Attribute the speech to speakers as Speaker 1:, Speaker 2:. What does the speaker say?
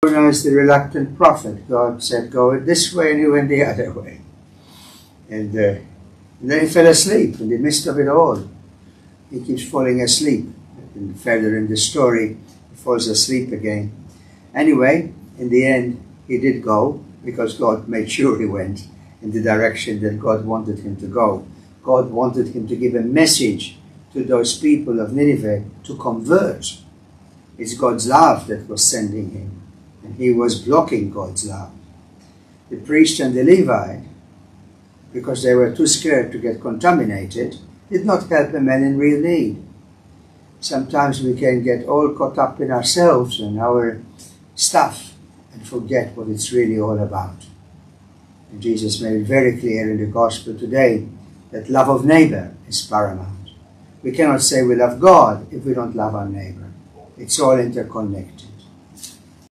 Speaker 1: Jonah is the reluctant prophet. God said, go this way, and he went the other way. And then he fell asleep in the midst of it all. He keeps falling asleep. And further in the story, he falls asleep again. Anyway, in the end, he did go, because God made sure he went in the direction that God wanted him to go. God wanted him to give a message to those people of Nineveh to convert. It's God's love that was sending him, and he was blocking God's love. The priest and the Levite, because they were too scared to get contaminated, did not help a man in real need. Sometimes we can get all caught up in ourselves and our stuff and forget what it's really all about. And Jesus made it very clear in the gospel today that love of neighbor is paramount. We cannot say we love God if we don't love our neighbor. It's all interconnected.